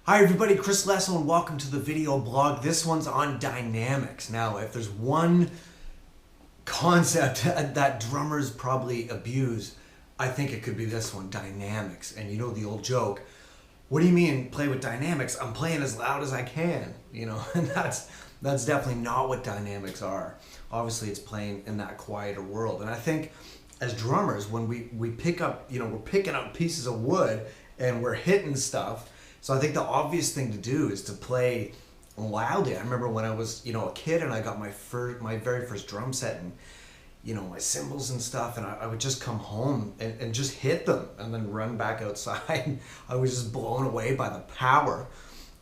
Hi everybody, Chris Lesso and welcome to the video blog. This one's on dynamics. Now, if there's one concept that drummers probably abuse, I think it could be this one, dynamics. And you know the old joke, what do you mean play with dynamics? I'm playing as loud as I can, and that's definitely not what dynamics are. Obviously it's playing in that quieter world. And I think as drummers, when we pick up, we're picking up pieces of wood and we're hitting stuff. So I think the obvious thing to do is to play loudly. I remember when I was, a kid and I got my very first drum set and, my cymbals and stuff, and I would just come home and just hit them and then run back outside. I was just blown away by the power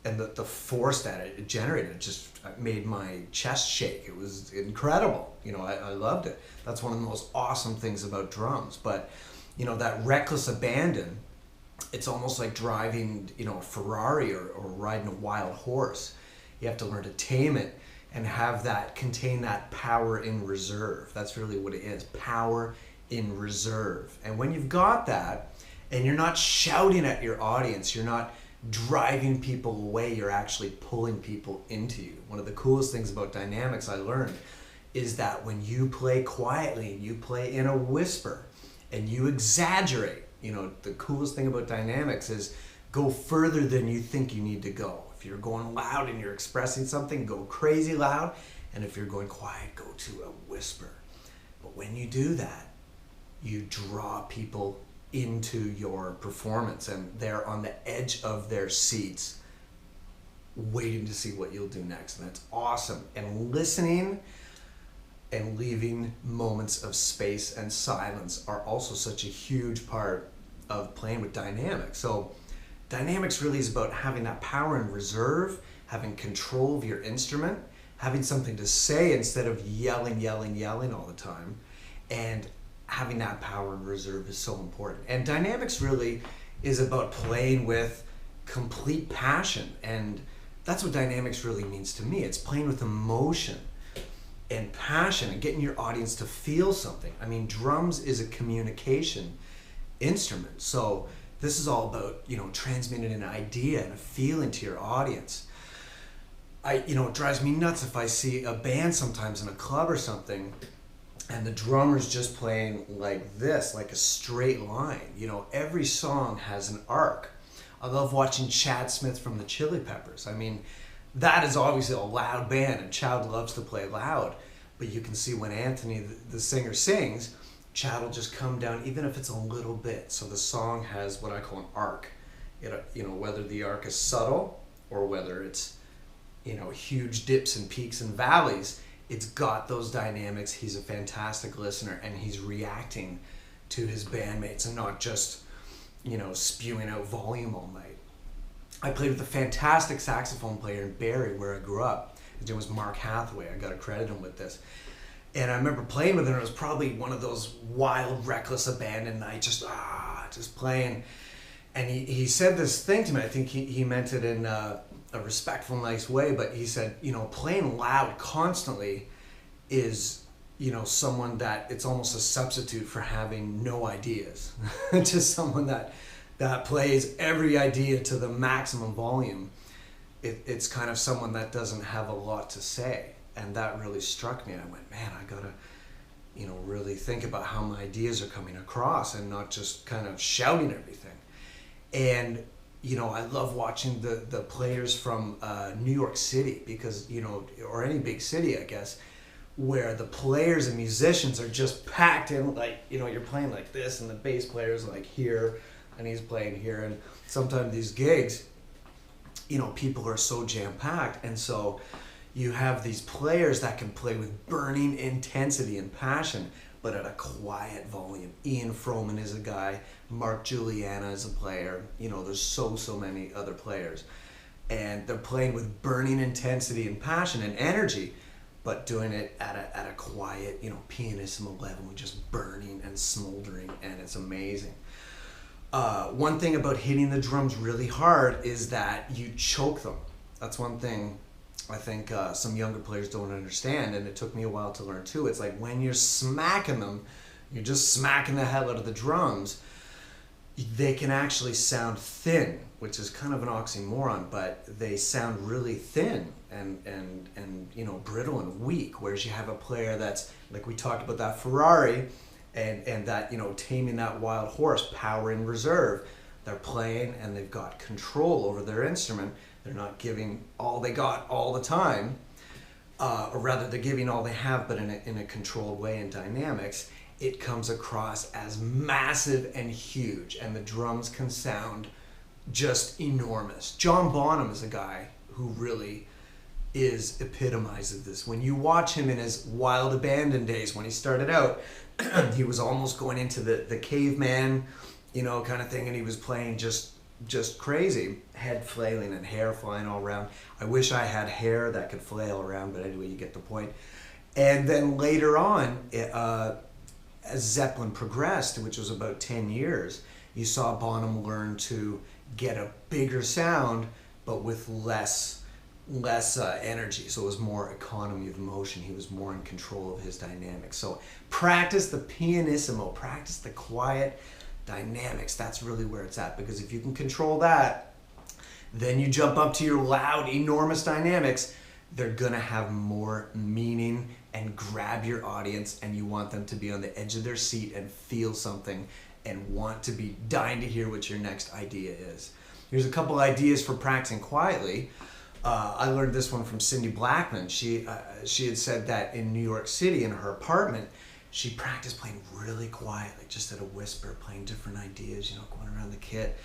and the force that it generated. It just made my chest shake. It was incredible. I loved it. That's one of the most awesome things about drums. But, that reckless abandon, it's almost like driving, a Ferrari or riding a wild horse. You have to learn to tame it and have that contain that power in reserve. That's really what it is, power in reserve. And when you've got that and you're not shouting at your audience, you're not driving people away, you're actually pulling people into you. One of the coolest things about dynamics I learned is that when you play quietly, you play in a whisper and you exaggerate. The coolest thing about dynamics is go further than you think you need to go. If you're going loud and you're expressing something, go crazy loud. And if you're going quiet, go to a whisper. But when you do that, you draw people into your performance and they're on the edge of their seats waiting to see what you'll do next. And that's awesome. And listening and leaving moments of space and silence are also such a huge part of playing with dynamics. So dynamics really is about having that power in reserve, having control of your instrument, having something to say instead of yelling all the time. And having that power in reserve is so important. And dynamics really is about playing with complete passion. And that's what dynamics really means to me. It's playing with emotion and passion and getting your audience to feel something. I mean, drums is a communication instrument. So this is all about, transmitting an idea and a feeling to your audience. It drives me nuts if I see a band sometimes in a club or something and the drummer's just playing like this, like a straight line. Every song has an arc. I love watching Chad Smith from the Chili Peppers. I mean, that is obviously a loud band and Chad loves to play loud, but you can see when Anthony, the singer, sings, Chad will just come down even if it's a little bit. So the song has what I call an arc. Whether the arc is subtle or whether it's, huge dips and peaks and valleys, it's got those dynamics. He's a fantastic listener and he's reacting to his bandmates and not just, spewing out volume all night. I played with a fantastic saxophone player in Barrie, where I grew up. His name was Mark Hathaway. I got to credit him with this. And I remember playing with him. It was probably one of those wild, reckless abandon nights, just playing. And he said this thing to me. I think he meant it in a respectful, nice way. But he said, playing loud constantly is, someone that it's almost a substitute for having no ideas. Just someone that plays every idea to the maximum volume. It's kind of someone that doesn't have a lot to say. And that really struck me. I went, man, I gotta, really think about how my ideas are coming across and not just kind of shouting everything. And, I love watching the players from New York City because, or any big city, I guess, where the players and musicians are just packed in, like, you're playing like this and the bass player's like here and he's playing here. And sometimes these gigs, people are so jam-packed. And so you have these players that can play with burning intensity and passion, but at a quiet volume. Ian Froman is a guy. Mark Juliana is a player. There's so many other players. And they're playing with burning intensity and passion and energy, but doing it at a quiet, pianissimo level, just burning and smoldering, and it's amazing. One thing about hitting the drums really hard is that you choke them. That's one thing I think some younger players don't understand, and it took me a while to learn too. It's like when you're smacking them, you're just smacking the hell out of the drums. they can actually sound thin, which is kind of an oxymoron, but they sound really thin and you know, brittle and weak. Whereas you have a player that's, like we talked about that Ferrari and that, you know, taming that wild horse, power in reserve. They're playing and they've got control over their instrument. They're not giving all they got all the time, or rather they're giving all they have, but in a controlled way in dynamics. It comes across as massive and huge, and the drums can sound just enormous. John Bonham is a guy who really epitomizes this. When you watch him in his wild abandon days, when he started out, he was almost going into the caveman, you know, kind of thing, and he was playing just crazy, head flailing and hair flying all around. I wish I had hair that could flail around, but anyway, you get the point. And then later on, as Zeppelin progressed, which was about 10 years, you saw Bonham learn to get a bigger sound, but with less energy. So it was more economy of motion. He was more in control of his dynamics. So practice the pianissimo, practice the quiet dynamics. That's really where it's at, because if you can control that, then you jump up to your loud, enormous dynamics. They're gonna have more meaning and grab your audience, and you want them to be on the edge of their seat and feel something and want to be dying to hear what your next idea is. Here's a couple ideas for practicing quietly. I learned this one from Cindy Blackman. She had said that in New York City, in her apartment, she practiced playing really quietly, just at a whisper, playing different ideas, you know, going around the kit.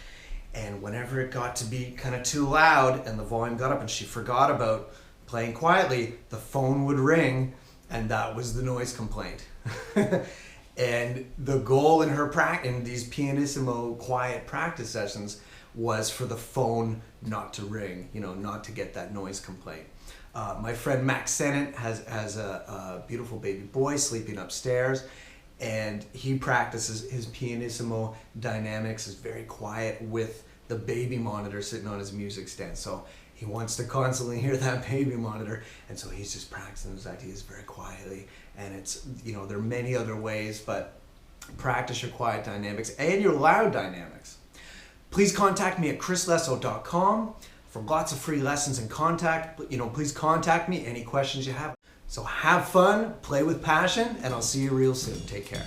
And whenever it got to be kind of too loud and the volume got up and she forgot about playing quietly, the phone would ring, and that was the noise complaint. And the goal in her in these pianissimo quiet practice sessions was for the phone not to ring, you know, not to get that noise complaint. My friend Max Sennett has a beautiful baby boy sleeping upstairs, and he practices his pianissimo dynamics, is very quiet with the baby monitor sitting on his music stand. So he wants to constantly hear that baby monitor, and so he's just practicing those ideas very quietly. And it's, you know, there are many other ways, but practice your quiet dynamics and your loud dynamics. Please contact me at chrislesso.com for lots of free lessons and contact. You know, please contact me, any questions you have. So have fun, play with passion, and I'll see you real soon. Take care.